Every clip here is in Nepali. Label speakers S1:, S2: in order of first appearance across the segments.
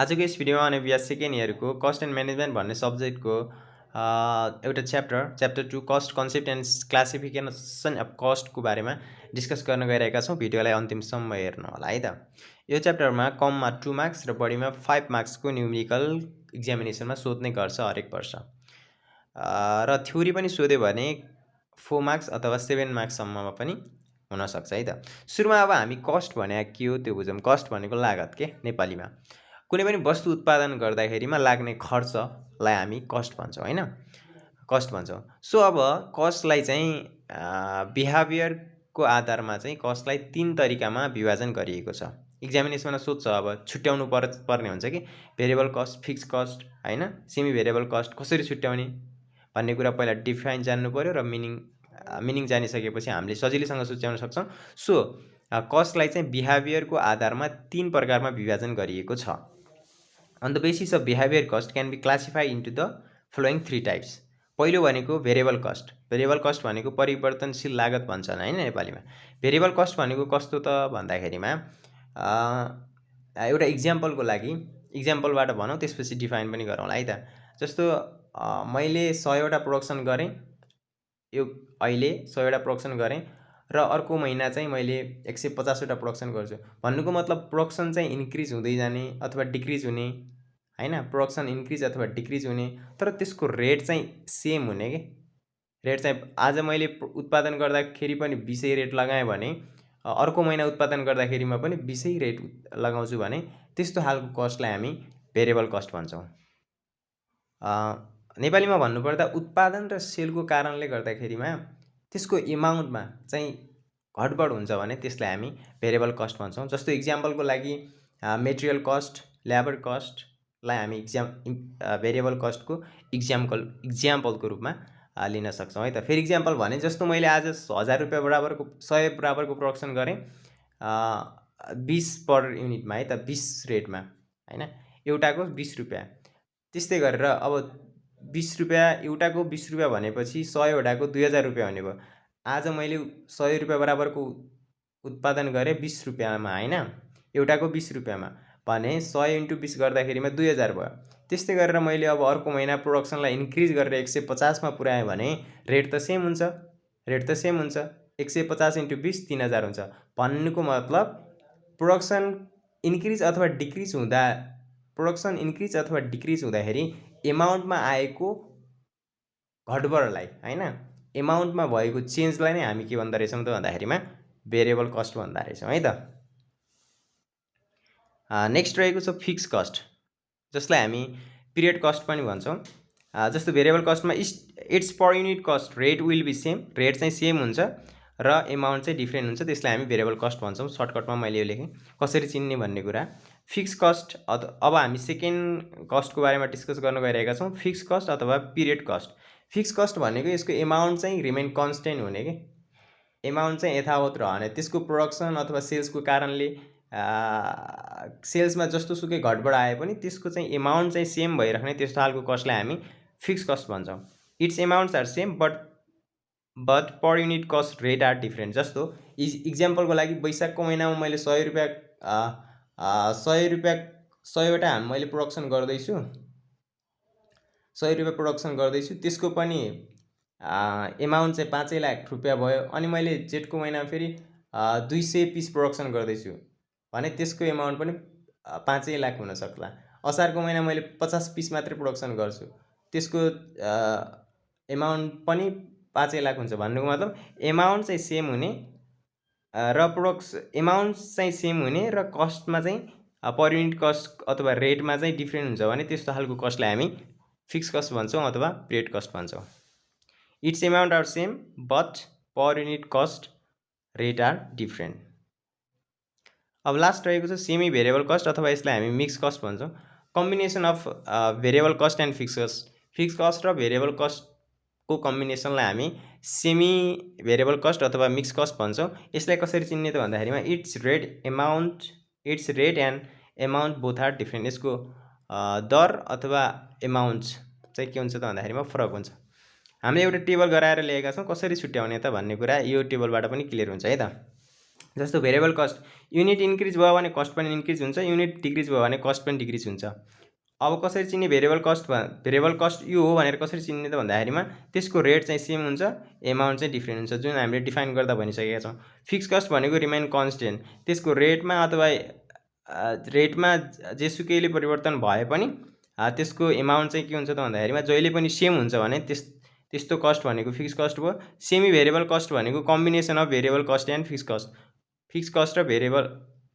S1: आजको यस भिडियोमा NBS सेकेन्ड इयरको कस्ट एन्ड म्यानेजमेन्ट भन्ने सब्जेक्टको एउटा chapter 2 cost concept and classification of कस्टको बारेमा डिस्कस गर्न गइरहेका छौँ। भिडियोलाई अन्तिमसम्म हेर्नु होला है त। यो च्याप्टरमा कममा 2 मार्क्स र बढीमा 5 मार्क्सको न्युमेरिकल एक्जामिनेसनमा सोध्ने गर्छ हरेक वर्ष, र थ्योरी पनि सोध्यो भने 4 मार्क्स अथवा 7 मार्क्ससम्ममा पनि हुनसक्छ है त। सुरुमा अब हामी कस्ट भने के हो त्यो बुझौँ। कस्ट भनेको लागत के नेपालीमा। कुनै पनि वस्तु उत्पादन गर्दाखेरिमा लाग्ने खर्चलाई हामी कस्ट भन्छौँ हैन, कस्ट भन्छौँ। सो अब कस्टलाई चाहिँ बिहेभियरको आधारमा चाहिँ कस्टलाई 3 तरिकामा विभाजन गरिएको छ। एक्जामिनेसनमा सोध्छ, अब छुट्याउनु पर्ने हुन्छ कि भेरिएबल कस्ट, फिक्स कस्ट हैन, सेमी भेरिएबल कस्ट कसरी छुट्याउने भन्ने कुरा पहिला डिफाइन जान्नु पर्यो र मिनिङ जानिसकेपछि हामीले सजिलैसँग छुट्याउन सक्छौँ। सो कस्टलाई चाहिँ बिहेभियरको आधारमा 3 प्रकारमा विभाजन गरिएको छ। On the basis of behavior cost can be classified into the following 3 types. पहिलो भनेको भेरिएबल कस्ट। भेरिएबल कस्ट भनेको परिवर्तनशील लागत भन्छन् हैन नेपालीमा। भेरिएबल कस्ट भनेको कस्तो त भन्दाखेरिमा एउटा इक्जाम्पलको लागि इक्जाम्पलबाट भनौँ, त्यसपछि डिफाइन पनि गरौँला है त। जस्तो मैले 100 वटा प्रोडक्सन गरेँ, यो अहिले 100 वटा प्रोडक्सन गरेँ र अर्को महिना चाहिँ मैले 150 वटा प्रोडक्सन गर्छु। भन्नुको मतलब प्रोडक्सन चाहिँ इन्क्रिज हुँदै जाने अथवा डिक्रिज हुने हैन, प्रोडक्सन इन्क्रिज अथवा डिक्रिज हुने, तर त्यसको रेट चाहिँ सेम हुने के। रेट चाहिँ आज मैले उत्पादन गर्दाखेरि पनि 20 रेट लगाएँ भने अर्को महिना उत्पादन गर्दाखेरिमा पनि 20 रेट लगाउँछु भने त्यस्तो खालको कस्टलाई हामी भेरिएबल कस्ट भन्छौँ। नेपालीमा भन्नुपर्दा उत्पादन र सेलको कारणले गर्दाखेरिमा त्यसको एमाउन्टमा चाहिँ घटबड हुन्छ भने त्यसलाई हामी भेरिएबल कस्ट भन्छौँ। जस्तो इक्जाम्पलको लागि मेटेरियल कस्ट, लेबर कस्टलाई हामी भेरिएबल कस्टको इक्जाम्पलको रूपमा लिन सक्छौँ है त। फेरि इक्जाम्पल भने जस्तो मैले आज 1000 रुपियाँ बराबरको 100 बराबरको प्रोडक्सन गरेँ 20 पर युनिटमा है त, 20 रेटमा हैन, एउटाको 20 रुपियाँ। त्यस्तै गरेर अब 20 रुपियाँ एउटाको 20 रुपियाँ भनेपछि 100 वटाको 2000 रुपियाँ हुने भयो। आज मैले 100 रुपियाँ बराबरको उत्पादन गरेँ 20 रुपियाँमा हैन, एउटाको 20 रुपियाँमा भने 100 × 20 गर्दाखेरिमा 2000 भयो। त्यस्तै गरेर मैले अब अर्को महिना प्रोडक्सनलाई इन्क्रिज गरेर 150 मा पुर्याएँ भने रेट त सेम हुन्छ, 150 × 20 3000 हुन्छ। भन्नुको मतलब प्रोडक्सन इन्क्रिज अथवा डिक्रिज हुँदाखेरि एमाउन्टमा आएको घटबडलाई हैन, एमाउन्टमा भएको चेन्जलाई नै हामी के भन्दो रहेछौँ त भन्दाखेरिमा भेरिएबल कस्ट भन्दा रहेछौँ है त। नेक्स्ट रहेको छ फिक्स कस्ट, जसलाई हामी पिरियड कस्ट पनि भन्छौँ। जस्तो भेरिएबल कस्टमा it's per unit cost rate will be same, rate चाहिँ सेम हुन्छ र एमाउन्ट चाहिँ डिफ्रेन्ट हुन्छ, त्यसलाई हामी भेरिएबल कस्ट भन्छौँ। सर्टकटमा मैले यो लेखेँ, कसरी चिन्ने भन्ने कुरा। फिक्स कस्ट, अब हामी सेकेन्ड कस्टको बारेमा डिस्कस गर्न गइरहेका छौँ, फिक्स कस्ट अथवा पिरियड कस्ट। फिक्स कस्ट भनेको यसको एमाउन्ट चाहिँ रिमेन कन्स्टेन्ट हुने के, एमाउन्ट चाहिँ यथावत रहने, त्यसको प्रोडक्सन अथवा सेल्सको कारणले सेल्समा जस्तो सुकै घटबड आए पनि त्यसको चाहिँ एमाउन्ट चाहिँ सेम भइराख्ने, त्यस्तो खालको कस्टलाई हामी फिक्स कस्ट भन्छौँ। It's amounts are same but per unit cost rate are different. जस्तो इक्जाम्पलको लागि वैशाखको महिनामा मैले 100 रुपियाँ मैले प्रोडक्सन गर्दैछु, 100 रुपियाँ प्रोडक्सन गर्दैछु, त्यसको पनि एमाउन्ट चाहिँ 5 लाख रुपियाँ भयो। अनि मैले जेठको महिनामा फेरि 200 पिस प्रोडक्सन गर्दैछु भने त्यसको एमाउन्ट पनि 5 लाख हुन सक्ला। असारको महिना मैले 50 पिस मात्रै प्रोडक्सन गर्छु, त्यसको एमाउन्ट पनि 5 लाख हुन्छ। भन्नुको मतलब एमाउन्ट चाहिँ सेम हुने र एमाउन्ट चाहिँ सेम हुने र कस्टमा चाहिँ पर युनिट कस्ट अथवा रेटमा चाहिँ डिफ्रेन्ट हुन्छ भने त्यस्तो खालको कस्टलाई हामी फिक्स कस्ट भन्छौँ अथवा पिरियड कस्ट भन्छौँ। It's amount are same but per unit cost rate are different. अब लास्ट रहेको छ सेमी भेरिएबल कस्ट अथवा यसलाई हामी मिक्स कस्ट भन्छौँ। Combination of variable cost and fix cost, fix cost र भेरिएबल कस्टको कम्बिनेसनलाई हामी सेमी भेरिएबल कस्ट अथवा मिक्स कस्ट भन्छौँ। यसलाई कसरी चिन्ने त भन्दाखेरिमा it's rate and amount both are different. यसको दर अथवा एमाउन्ट चाहिँ के हुन्छ त भन्दाखेरिमा फरक हुन्छ। हामीले एउटा टेबल गराएर ल्याएका छौँ, कसरी छुट्याउने त भन्ने कुरा यो टेबलबाट पनि क्लियर हुन्छ है त। जस्तो भेरिएबल कस्ट, युनिट इन्क्रिज भयो भने कस्ट पनि इन्क्रिज हुन्छ, युनिट डिक्रिज भयो भने कस्ट पनि डिक्रिज हुन्छ। अब कसरी चिन्ने भेरिएबल कस्ट यो हो भनेर कसरी चिन्ने त भन्दाखेरिमा त्यसको रेट चाहिँ सेम हुन्छ, एमाउन्ट चाहिँ डिफ्रेन्ट हुन्छ, जुन हामीले डिफाइन गर्दा भनिसकेका छौँ। फिक्स कस्ट भनेको रिमेन कन्स्टेन्ट, त्यसको रेटमा अथवा रेटमा जेसुकैले परिवर्तन भए पनि त्यसको एमाउन्ट चाहिँ के हुन्छ त भन्दाखेरिमा जहिले पनि सेम हुन्छ भने त्यस्तो कस्ट भनेको फिक्स कस्ट भयो। सेमी भेरिएबल कस्ट भनेको combination of variable cost and fix cost, fix cost र भेरिएबल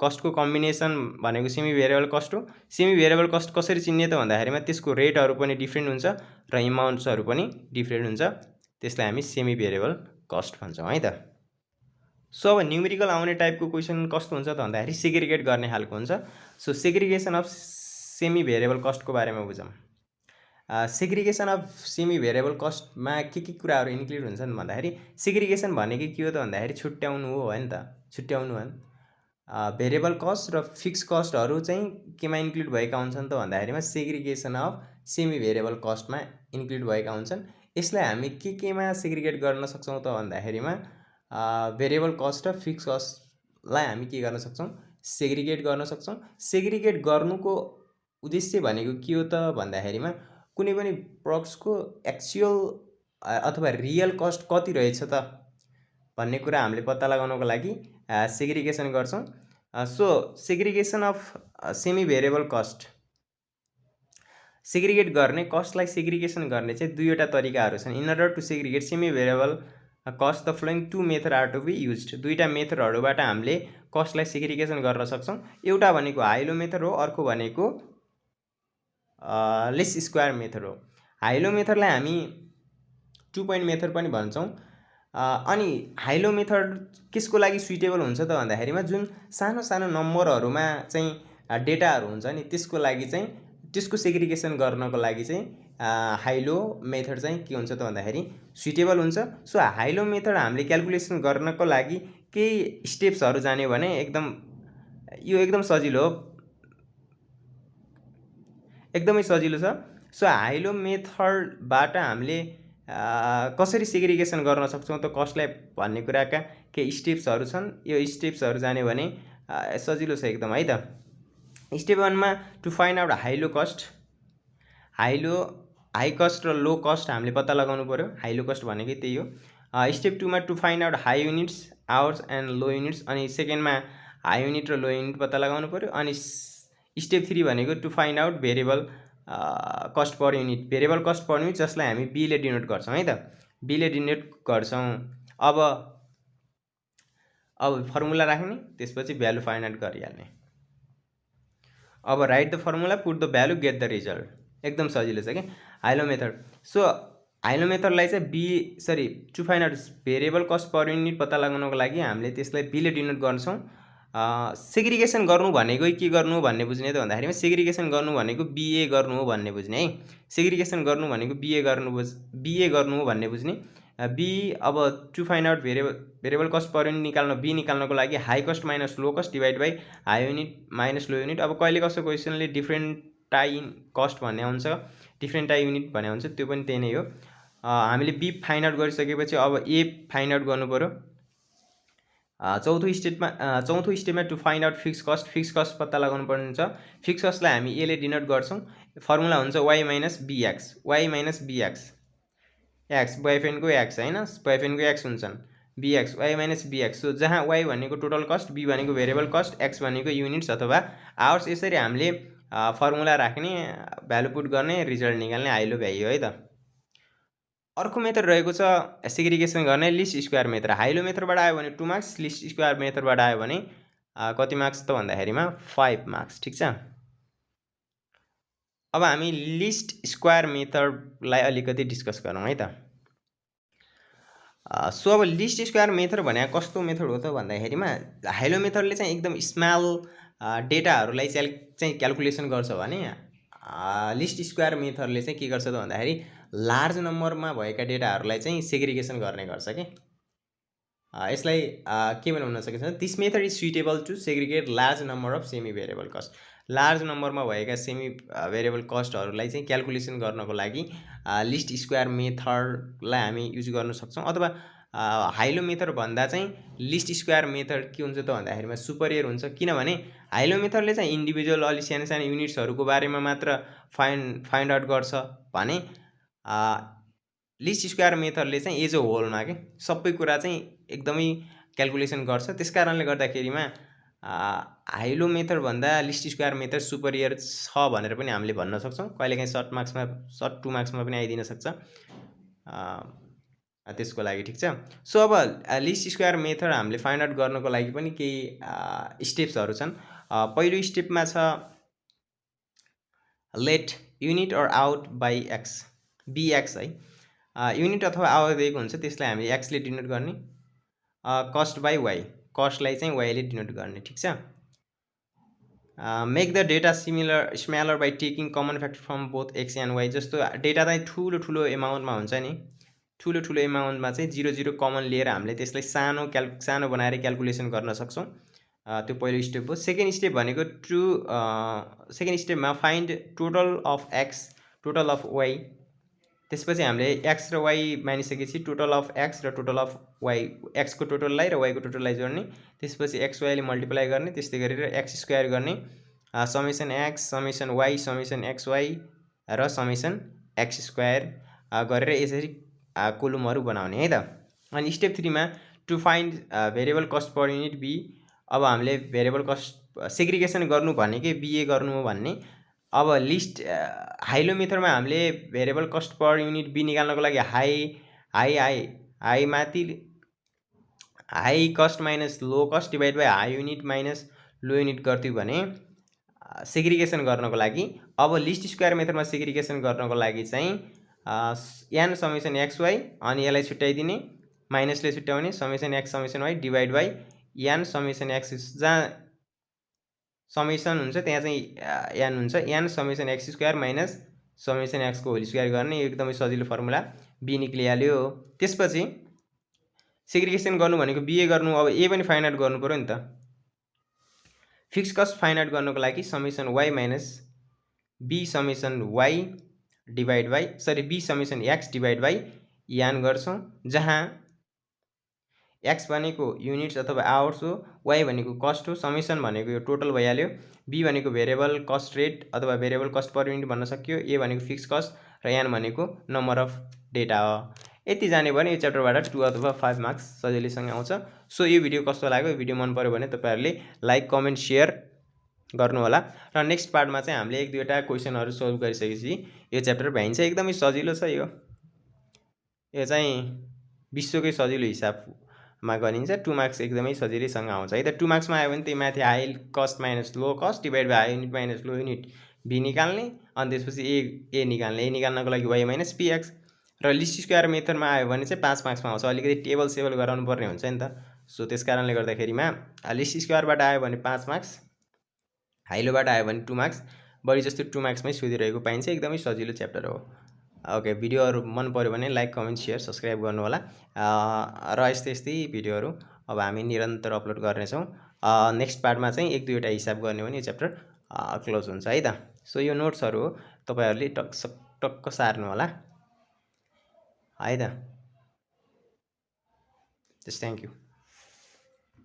S1: कस्टको कम्बिनेसन भनेको सेमी भेरिएबल कस्ट हो। सेमी भेरिएबल कस्ट कसरी चिन्ने त भन्दाखेरिमा त्यसको रेटहरू पनि डिफ्रेन्ट हुन्छ र एमाउन्ट्सहरू पनि डिफ्रेन्ट हुन्छ, त्यसलाई हामी सेमी भेरिएबल कस्ट भन्छौँ है त। सो अब न्युमेरिकल आउने टाइपको क्वेसन कस्तो हुन्छ त भन्दाखेरि सेग्रिगेट गर्ने खालको हुन्छ। So segregation of semi variable कस्टको बारेमा बुझौँ। सेग्रिगेसन अफ सेमी भेरिएबल कस्टमा के कुराहरू इन्क्लुड हुन्छन् भन्दाखेरि सेग्रिगेसन भनेको के हो त भन्दाखेरि छुट्याउनु हो नि त, छुट्याउनु हो। भेरिएबल कस्ट र फिक्स कस्टहरू चाहिँ केमा इन्क्लुड भएका हुन्छन् त भन्दाखेरिमा segregation of semi variable कस्टमा include भएका हुन्छन्। यसलाई हामी केमा सेग्रिगेट गर्न सक्छौँ त भन्दाखेरिमा भेरिएबल कस्ट र फिक्स कस्टलाई हामी के गर्न सक्छौँ, सेग्रिगेट गर्न सक्छौँ। सेग्रिगेट गर्नुको उद्देश्य भनेको के हो त भन्दाखेरिमा कुनै पनि प्रोडक्ट्सको एक्चुअल अथवा रियल कस्ट कति रहेछ त भन्ने कुरा हामीले पत्ता लगाउनको लागि सेग्रिगेसन गर्छौँ। So segregation of semi variable cost, segregate गर्ने कस्टलाई सेग्रिगेसन गर्ने चाहिँ दुईवटा तरिकाहरू छन्। In order to segregate semi variable cost the following two method are to be used, दुईवटा मेथडहरूबाट हामीले कस्टलाई सेग्रिगेसन गर्न सक्छौँ। एउटा भनेको हाइलो मेथड हो, अर्को भनेको लेस स्क्वायर मेथड हो। हाइलो मेथडलाई हामी 2 पोइन्ट मेथड पनि भन्छौँ। अनि हाइलो मेथड केसको लागि सुइटेबल हुन्छ त भन्दाखेरिमा जुन सानो सानो नम्बरहरूमा चाहिँ डेटाहरू हुन्छ नि त्यसको लागि चाहिँ त्यसको सेग्रिगेसन गर्नको लागि चाहिँ हाइलो मेथड चाहिँ के हुन्छ त भन्दाखेरि सुइटेबल हुन्छ। सो हाइलो मेथड हामीले क्यालकुलेसन गर्नको लागि केही स्टेप्सहरू जान्यो भने यो एकदम सजिलो हो, एकदमै सजिलो छ। सो हाइलो मेथडबाट हामीले कसरी सेग्रिगेसन गर्न सक्छौँ त कस्टलाई भन्ने कुराका केही स्टेप्सहरू छन्। यो स्टेप्सहरू जान्यो भने सजिलो छ एकदम है त। स्टेप 1मा to find out high low cost, high cost र लो कस्ट हामीले पत्ता लगाउनु पर्यो, हाइलो कस्ट भनेकै त्यही हो। स्टेप 2मा to find out high units, hours and low units, अनि सेकेन्डमा हाई युनिट र लो युनिट पत्ता लगाउनु पर्यो। अनि स्टेप 3 भनेको to find out variable cost per unit, variable cost per unit जसलाई हामी बीले डिनोट गर्छौँ है त, बीले डिनोट गर्छौँ। अब फर्मुला राख्ने, त्यसपछि भ्यालु फाइन्ड आउट गरिहाल्ने। अब right the formula, put the value, get the result, एकदम सजिलो छ क्या हाइलो मेथड। सो हाइलो मेथडलाई चाहिँ to find out variable cost per unit पत्ता लगाउनको लागि हामीले त्यसलाई बीले डिनोट गर्छौँ। सेग्रिगेसन गर्नु भनेको के गर्नु भन्ने बुझ्ने त भन्दाखेरि सेग्रिगेसन गर्नु भनेको बीए गर्नु हो भन्ने बुझ्ने है। सेग्रिगेसन गर्नु भनेको बीए गर्नु हो भन्ने बुझ्ने। बी अब to find out variable cost per unit b निकाल्नको लागि high cost minus low cost divide by high unit minus low unit. अब कहिले कसो क्वेसनले डिफ्रेन्ट टाई कस्ट भन्ने हुन्छ, डिफ्रेन्ट टाई युनिट भन्ने हुन्छ, त्यो पनि त्यही नै हो। हामीले बी फाइन्ड आउट गरिसकेपछि अब ए फाइन्ड आउट गर्नु पर्यो। चौथो स्टेपमा to find out fix cost पत्ता लगाउनु पर्ने हुन्छ। फिक्स कस्टलाई हामी एले डिनोट गर्छौँ। फर्मुला हुन्छ वाई माइनस बिएक्स, एक्स बोयफ्रेन्डको एक्स होइन, बोयफ्रेन्डको एक्स हुन्छन्, b x y minus b x. So जहाँ वाई भनेको टोटल कस्ट, बी भनेको भेरिएबल कस्ट, एक्स भनेको युनिट्स अथवा आवर्स। यसरी हामीले फर्मुला राख्ने, भ्यालु पुट गर्ने, रिजल्ट निकाल्ने, हाइलो भ्याइयो है त। अर्को मेथड रहेको छ सेग्रिगेसन गर्ने लिस्ट स्क्वायर मेथड। हाइलो मेथडबाट आयो भने 2 मार्क्स, लिस्ट स्क्वायर मेथडबाट आयो भने कति मार्क्स त भन्दाखेरिमा 5 मार्क्स, ठिक छ। अब हामी लिस्ट स्क्वायर मेथडलाई अलिकति डिस्कस गरौँ है त। सो अब लिस्ट स्क्वायर मेथड भने कस्तो मेथड हो त भन्दाखेरिमा हाइलो मेथडले चाहिँ एकदम स्मल डेटाहरूलाई चाहिँ क्यालकुलेसन गर्छ भने लिस्ट स्क्वायर मेथडले चाहिँ के गर्छ त भन्दाखेरि लार्ज नम्बरमा भएका डेटाहरूलाई चाहिँ सेग्रिगेसन गर्ने गर्छ कि। यसलाई के बनाउन सकिन्छ, this method is suitable to segregate large number of semi variable cost. Large नम्बरमा भएका सेमी भेरिएबल कस्टहरूलाई चाहिँ क्यालकुलेसन गर्नको लागि लिस्ट स्क्वायर मेथडलाई हामी युज गर्न सक्छौँ। अथवा हाइलो मेथड भन्दा चाहिँ लिस्ट स्क्वायर मेथड के हुन्छ त भन्दाखेरिमा सुपरियर हुन्छ। किनभने हाइलो मेथडले चाहिँ इन्डिभिजुअल अलि सानो सानो युनिट्सहरूको बारेमा मात्र फाइन्ड आउट गर्छ भने लिस्ट स्क्वायर मेथडले चाहिँ एज अ होलमा के सबै कुरा चाहिँ एकदमै क्यालकुलेसन गर्छ। त्यस कारणले गर्दाखेरिमा हाइलो मेथड भन्दा लिस्ट स्क्वायर मेथड सुपरियर छ भनेर पनि हामीले भन्न सक्छौँ। कहिलेकाहीँ सर्ट 2 मार्क्समा पनि आइदिन सक्छ त्यसको लागि, ठिक छ। सो अब लिस्ट स्क्वायर मेथड हामीले फाइन्ड आउट गर्नको लागि पनि केही स्टेप्सहरू छन्। पहिलो स्टेपमा छ let unit or out by x बिएक्स है। युनिट अथवा आवर दिएको हुन्छ त्यसलाई हामीले एक्सले डिनोट गर्ने, कस्ट बाई वाई कस्टलाई चाहिँ वाईले डिनोट गर्ने, ठिक छ। Make the data smaller by taking common factor from both x and y. जस्तो डेटा चाहिँ ठुलो एमाउन्टमा हुन्छ नि, ठुलो एमाउन्टमा चाहिँ 0 0 कमन लिएर हामीले त्यसलाई सानो बनाएर क्यालकुलेसन गर्न सक्छौँ। त्यो पहिलो स्टेप हो। सेकेन्ड स्टेप भनेको सेकेन्ड स्टेपमा find total of x total of y. त्यसपछि हामीले एक्स र वाई मानिसकेपछि टोटल अफ एक्स र टोटल अफ वाई, एक्सको टोटललाई र वाईको टोटललाई जोड्ने, त्यसपछि एक्स वाईले मल्टिप्लाई गर्ने, त्यस्तै गरेर एक्स स्क्वायर गर्ने, summation x summation y summation x y र समेसन एक्स स्क्वायर गरेर यसरी कोलुमहरू बनाउने है त। अनि स्टेप 3 मा to find variable cost per unit b. अब हामीले भेरिएबल कस्ट सेग्रिगेसन गर्नु भनेकै बिए गर्नु हो भन्ने। अब लिस्ट हाइलो मेथडमा हामीले variable cost per unit b निकाल्नको लागि हाई माथि high cost minus low cost divide by high unit minus low unit गर्थ्यौँ भने सेग्रिगेसन गर्नको लागि। अब लिस्ट स्क्वायर मेथडमा सेग्रिगेसन गर्नको लागि चाहिँ एन समेसन एक्स वाई अनि यसलाई छुट्याइदिने, माइनसले छुट्याउने, summation x summation y divide by n summation x, जहाँ समेसन हुन्छ त्यहाँ चाहिँ एन हुन्छ, n summation x square minus summation एक्सको होल स्क्वायर गर्ने। एकदमै सजिलो फर्मुला बी निक्लिहाल्यो। त्यसपछि सेग्रिगेसन गर्नु भनेको बिए गर्नु, अब ए पनि फाइन्ड आउट गर्नु पर्यो नि त। फिक्स कस्ट फाइन्ड आउट गर्नको लागि summation y minus b summation y divide by b summation x divide by n गर्छौँ, जहाँ एक्स भनेको युनिट्स अथवा आवर्स हो, वाई भनेको कस्ट हो, समेसन भनेको यो टोटल भइहाल्यो, बी भनेको भेरिएबल कस्ट रेट अथवा भेरिएबल कस्ट पर युनिट भन्न सकियो, ए भनेको फिक्स कस्ट र एन भनेको नम्बर अफ डेटा हो। यति जाने भने यो च्याप्टरबाट 2 अथवा 5 मार्क्स सजिलैसँग आउँछ। सो यो भिडियो कस्तो लाग्यो, भिडियो मन पर्यो भने तपाईँहरूले लाइक कमेन्ट सेयर गर्नु होला र नेक्स्ट पार्टमा चाहिँ हामीले 1-2वटा क्वेसनहरू सोल्भ गरिसकेपछि यो च्याप्टर भ्याइन्छ। एकदमै सजिलो छ यो चाहिँ विश्वकै सजिलो हिसाबमा गरिन्छ। 2 मार्क्स एकदमै सजिलैसँग आउँछ है त। 2 मार्क्समा आयो भने त्यही माथि high cost minus low cost divide by high unit minus low unit b निकाल्ने, अनि त्यसपछि ए निकाल्ने। ए निकाल्नको लागि वाई माइनस पिएक्स र लिस्ट स्क्वायर मेथडमा आयो भने चाहिँ 5 मार्क्समा आउँछ। अलिकति टेबल सेबल गराउनु पर्ने हुन्छ नि त। सो त्यस कारणले गर्दाखेरिमा लिस्ट स्क्वायरबाट आयो भने 5 मार्क्स, हाइलोबाट आयो भने 2 मार्क्स, बढी जस्तो 2 मार्क्समै सोधिरहेको पाइन्छ। एकदमै सजिलो च्याप्टर हो। ओके, भिडियोहरू मन पर्यो भने लाइक कमेन्ट सेयर सब्सक्राइब गर्नु होला र यस्तै भिडियोहरू अब हामी निरन्तर अपलोड गर्नेछौँ। नेक्स्ट पार्टमा चाहिँ 1-2वटा हिसाब गर्ने हो भने यो च्याप्टर क्लोज हुन्छ है त। सो यो नोट्सहरू हो, तपाईँहरूले टक्क सार्नु होला है त। Just thank you.